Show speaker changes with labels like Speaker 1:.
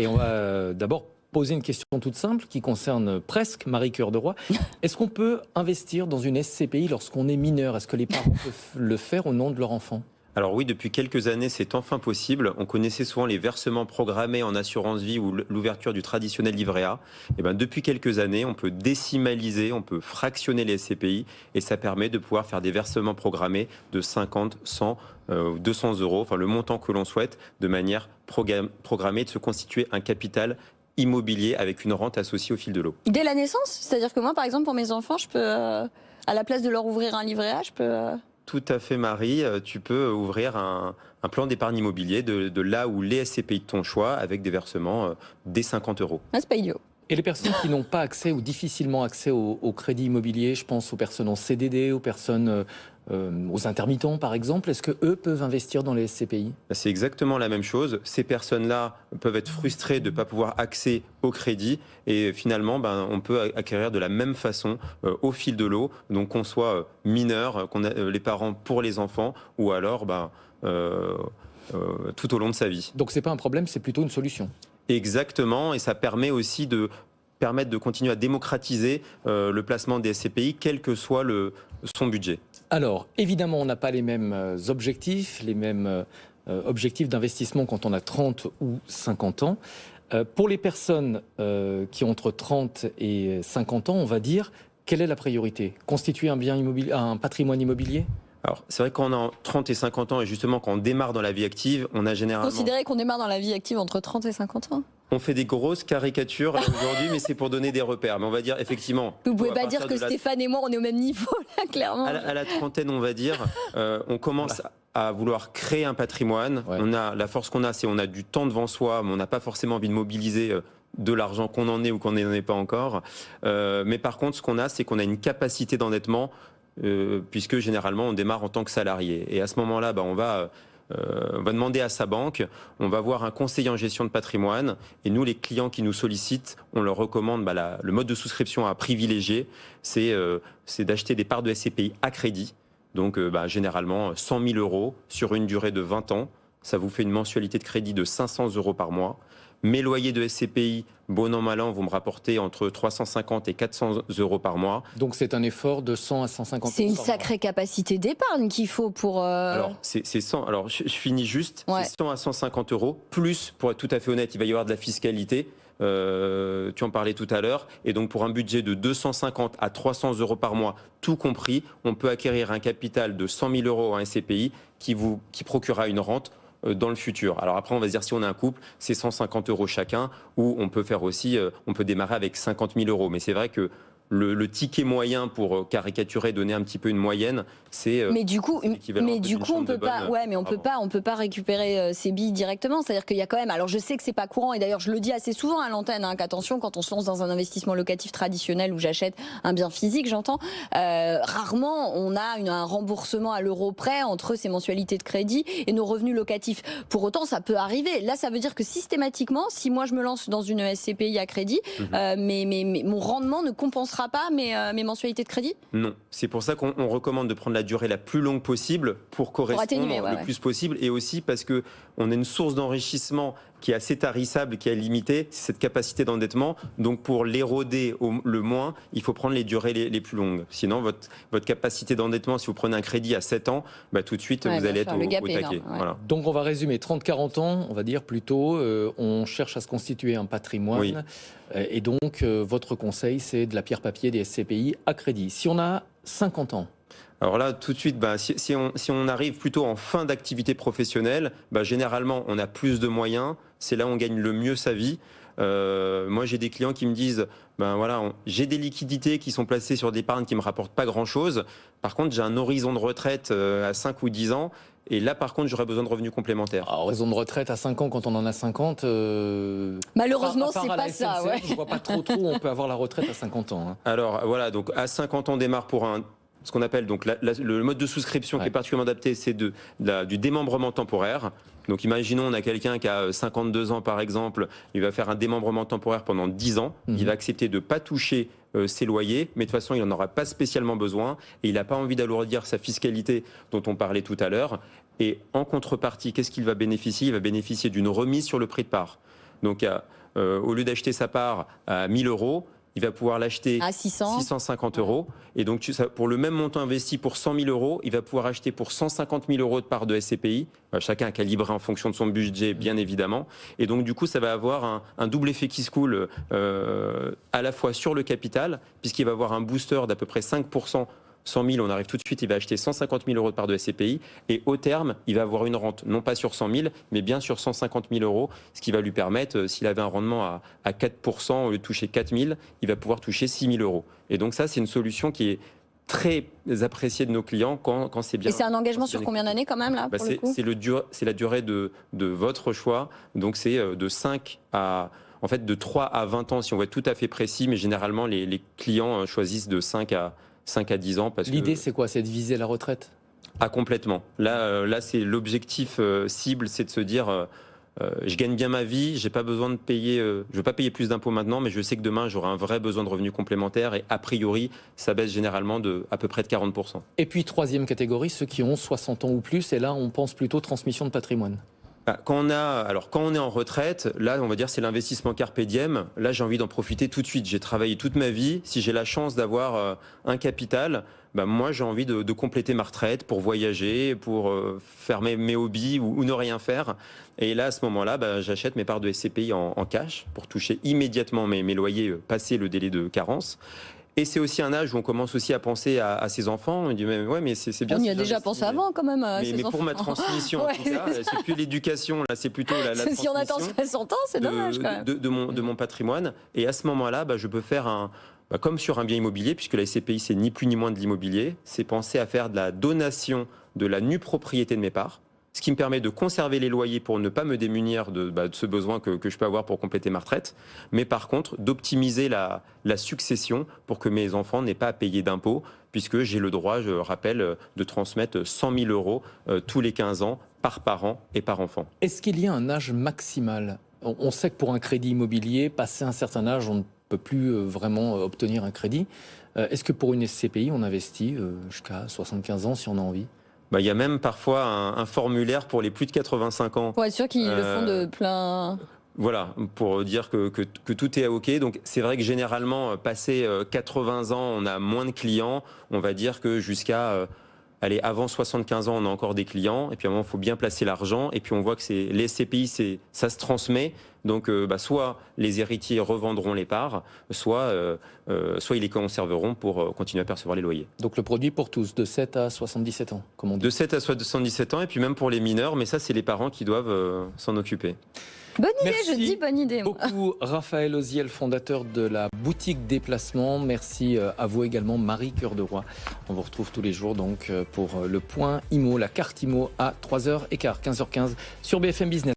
Speaker 1: Et on va d'abord poser une question toute simple qui concerne presque Marie Cœur de Roy. Est-ce qu'on peut investir dans une SCPI lorsqu'on est mineur? Est-ce que les parents peuvent le faire au nom de leur enfant?
Speaker 2: Alors oui, depuis quelques années, c'est enfin possible. On connaissait souvent les versements programmés en assurance vie ou l'ouverture du traditionnel livret A. Et ben, depuis quelques années, on peut décimaliser, on peut fractionner les SCPI et ça permet de pouvoir faire des versements programmés de 50, 100, 200 euros, enfin le montant que l'on souhaite, de manière programmée, de se constituer un capital immobilier avec une rente associée au fil de l'eau.
Speaker 3: Dès la naissance? C'est-à-dire que moi, par exemple, pour mes enfants, je peux, à la place de leur ouvrir un livret A, je peux...
Speaker 2: Tout à fait, Marie. Tu peux ouvrir un plan d'épargne immobilier de là où les SCPI de ton choix avec des versements dès 50 euros.
Speaker 3: Ah, c'est pas idiot.
Speaker 1: Et les personnes qui n'ont pas accès ou difficilement accès au crédit immobilier, je pense aux personnes en CDD, aux personnes aux intermittents par exemple, est-ce qu'eux peuvent investir dans les SCPI?
Speaker 2: C'est exactement la même chose. Ces personnes-là peuvent être frustrées de ne pas pouvoir accéder au crédit et finalement, on peut acquérir de la même façon au fil de l'eau, donc qu'on soit mineur, qu'on a les parents pour les enfants ou alors tout au long de sa vie.
Speaker 1: Donc c'est pas un problème, c'est plutôt une solution.
Speaker 2: Exactement, et ça permet aussi de continuer à démocratiser le placement des SCPI, quel que soit son budget.
Speaker 1: Alors, évidemment, on n'a pas les mêmes objectifs, d'investissement quand on a 30 ou 50 ans. Pour les personnes qui ont entre 30 et 50 ans, on va dire, quelle est la priorité? Constituer un bien immobilier, un patrimoine immobilier?
Speaker 2: Alors, c'est vrai qu'on a 30 et 50 ans, et justement, quand on démarre dans la vie active, on a généralement...
Speaker 3: Considérez qu'on démarre dans la vie active entre 30 et 50 ans?
Speaker 2: On fait des grosses caricatures aujourd'hui, mais c'est pour donner des repères. Mais on va dire, effectivement...
Speaker 3: Vous pouvez pas dire que Stéphane et moi, on est au même niveau, là, clairement.
Speaker 2: À la trentaine, on va dire, on commence à vouloir créer un patrimoine.
Speaker 1: Ouais.
Speaker 2: On a, la force qu'on a, c'est on a du temps devant soi, mais on n'a pas forcément envie de mobiliser de l'argent qu'on en ait ou qu'on n'en ait pas encore. Mais par contre, ce qu'on a, c'est qu'on a une capacité d'endettement, puisque généralement, on démarre en tant que salarié. Et à ce moment-là, on va demander à sa banque, on va voir un conseiller en gestion de patrimoine, et nous, les clients qui nous sollicitent, on leur recommande le mode de souscription à privilégier, c'est d'acheter des parts de SCPI à crédit, donc généralement 100 000 euros sur une durée de 20 ans, ça vous fait une mensualité de crédit de 500 euros par mois. Mes loyers de SCPI, bon an, mal an, vous me rapportez entre 350 et 400 euros par mois.
Speaker 1: Donc c'est un effort de 100 à 150 €.
Speaker 3: C'est une sacrée capacité d'épargne qu'il faut pour...
Speaker 2: Alors, c'est 100, alors je finis juste,
Speaker 3: Ouais.
Speaker 2: c'est 100 à 150 euros, plus, pour être tout à fait honnête, il va y avoir de la fiscalité. Tu en parlais tout à l'heure, et donc pour un budget de 250 à 300 euros par mois, tout compris, on peut acquérir un capital de 100 000 euros en SCPI qui procurera une rente dans le futur. Alors après, on va se dire, si on a un couple, c'est 150 euros chacun, ou on peut faire aussi, on peut démarrer avec 50 000 euros. Mais c'est vrai que le ticket moyen pour caricaturer, donner un petit peu une moyenne, c'est
Speaker 3: mais du coup on peut pas, on peut pas récupérer ces billes directement. C'est-à-dire qu'il y a quand même, alors je sais que c'est pas courant, et d'ailleurs je le dis assez souvent à l'antenne, qu'attention, quand on se lance dans un investissement locatif traditionnel où j'achète un bien physique, j'entends, rarement on a un remboursement à l'euro près entre ces mensualités de crédit et nos revenus locatifs. Pour autant, ça peut arriver. Là, ça veut dire que systématiquement, si moi je me lance dans une SCPI à crédit, mais mon rendement ne compensera pas mes mensualités de crédit?
Speaker 2: Non, c'est pour ça qu'on recommande de prendre la durée la plus longue possible pour correspondre le plus possible, et aussi parce que on a une source d'enrichissement qui est assez tarissable, qui est limitée, c'est cette capacité d'endettement. Donc pour l'éroder le moins, il faut prendre les durées les plus longues. Sinon, votre capacité d'endettement, si vous prenez un crédit à 7 ans, tout de suite, vous allez être au taquet.
Speaker 3: Ouais.
Speaker 2: Voilà.
Speaker 1: Donc on va résumer, 30-40 ans, on va dire plutôt, on cherche à se constituer un patrimoine.
Speaker 2: Oui.
Speaker 1: Et donc votre conseil, c'est de la pierre-papier, des SCPI à crédit. Si on a 50 ans,
Speaker 2: alors là, tout de suite, si on arrive plutôt en fin d'activité professionnelle, généralement, on a plus de moyens. C'est là où on gagne le mieux sa vie. Moi, j'ai des clients qui me disent, j'ai des liquidités qui sont placées sur des épargnes qui me rapportent pas grand-chose. Par contre, j'ai un horizon de retraite à 5 ou 10 ans. Et là, par contre, j'aurais besoin de revenus complémentaires.
Speaker 1: Alors, raison de retraite à 5 ans, quand on en a 50...
Speaker 3: Malheureusement,
Speaker 1: à part
Speaker 3: c'est
Speaker 1: à la
Speaker 3: pas ça.
Speaker 1: SNCF,
Speaker 3: Ouais.
Speaker 1: je vois pas trop où on peut avoir la retraite à 50 ans.
Speaker 2: Alors voilà, donc à 50 ans, on démarre pour ce qu'on appelle donc le mode de souscription qui est particulièrement adapté, c'est du démembrement temporaire. Donc imaginons, on a quelqu'un qui a 52 ans par exemple, il va faire un démembrement temporaire pendant 10 ans, il va accepter de ne pas toucher ses loyers, mais de toute façon il n'en aura pas spécialement besoin, et il n'a pas envie d'alourdir sa fiscalité dont on parlait tout à l'heure. Et en contrepartie, qu'est-ce qu'il va bénéficier? Il va bénéficier d'une remise sur le prix de part. Donc, au lieu d'acheter sa part à 1 000 euros, il va pouvoir l'acheter
Speaker 3: à
Speaker 2: 650 euros. Et donc, pour le même montant investi pour 100 000 euros, il va pouvoir acheter pour 150 000 euros de part de SCPI. Chacun a calibré en fonction de son budget, bien évidemment. Et donc, du coup, ça va avoir un double effet qui se coule à la fois sur le capital, puisqu'il va avoir un booster d'à peu près 5%. 100 000, on arrive tout de suite, il va acheter 150 000 euros de part de SCPI. Et au terme, il va avoir une rente, non pas sur 100 000, mais bien sur 150 000 euros, ce qui va lui permettre, s'il avait un rendement à 4%, au lieu de toucher 4 000, il va pouvoir toucher 6 000 euros. Et donc ça, c'est une solution qui est très appréciée de nos clients quand c'est bien.
Speaker 3: Et c'est un engagement sur combien d'années quand même là pour le coup ?
Speaker 2: C'est la durée de votre choix. Donc c'est de 5 à... En fait, de 3 à 20 ans, si on veut être tout à fait précis, mais généralement, les clients choisissent de 5 à 10 ans.
Speaker 1: L'idée, c'est quoi ? C'est de viser la retraite ?
Speaker 2: Ah, complètement. Là, c'est l'objectif cible, c'est de se dire je gagne bien ma vie, j'ai pas besoin de payer, je veux pas payer plus d'impôts maintenant, mais je sais que demain, j'aurai un vrai besoin de revenus complémentaires et a priori, ça baisse généralement de à peu près de 40%.
Speaker 1: Et puis, troisième catégorie, ceux qui ont 60 ans ou plus, et là, on pense plutôt transmission de patrimoine.
Speaker 2: Quand on est en retraite, là, on va dire c'est l'investissement carpe diem. Là, j'ai envie d'en profiter tout de suite. J'ai travaillé toute ma vie. Si j'ai la chance d'avoir un capital, moi, j'ai envie de compléter ma retraite pour voyager, pour faire mes hobbies ou ne rien faire. Et là, à ce moment-là, j'achète mes parts de SCPI en cash pour toucher immédiatement mes loyers passé le délai de carence. Et c'est aussi un âge où on commence aussi à penser à ses enfants. On dit mais c'est bien.
Speaker 3: On y a déjà pensé avant quand même.
Speaker 2: Mais pour ma transmission, en tout cas, c'est plus l'éducation. Là, c'est plutôt la
Speaker 3: si on attend 60 ans, c'est dommage quand même.
Speaker 2: De mon patrimoine. Et à ce moment-là, je peux faire comme sur un bien immobilier, puisque la SCPI c'est ni plus ni moins de l'immobilier. C'est penser à faire de la donation de la nue propriété de mes parts. Ce qui me permet de conserver les loyers pour ne pas me démunir de ce besoin que je peux avoir pour compléter ma retraite, mais par contre d'optimiser la succession pour que mes enfants n'aient pas à payer d'impôts, puisque j'ai le droit, je rappelle, de transmettre 100 000 euros tous les 15 ans par parent et par enfant.
Speaker 1: Est-ce qu'il y a un âge maximal ? On sait que pour un crédit immobilier, passé un certain âge, on ne peut plus vraiment obtenir un crédit. Est-ce que pour une SCPI, on investit jusqu'à 75 ans si on a envie ?
Speaker 2: Il y a même parfois un formulaire pour les plus de 85 ans.
Speaker 3: Pour être sûr qu'ils le font de plein...
Speaker 2: Voilà, pour dire que tout est OK. Donc c'est vrai que généralement, passé 80 ans, on a moins de clients. On va dire que jusqu'à... avant 75 ans, on a encore des clients. Et puis à un moment, il faut bien placer l'argent. Et puis on voit que les SCPI, ça se transmet. Donc soit les héritiers revendront les parts, soit ils les conserveront pour continuer à percevoir les loyers.
Speaker 1: Donc le produit pour tous, de 7 à 77 ans, comme on dit.
Speaker 2: De 7 à 77 ans, et puis même pour les mineurs, mais ça c'est les parents qui doivent s'en occuper.
Speaker 3: Bonne idée,
Speaker 1: Merci
Speaker 3: je dis bonne idée.
Speaker 1: beaucoup Raphaël Oziel, fondateur de la boutique Déplacement. Merci à vous également Marie Cœur de Roi. On vous retrouve tous les jours donc pour le point IMO, la carte IMO à 3h15, 15h15 sur BFM Business.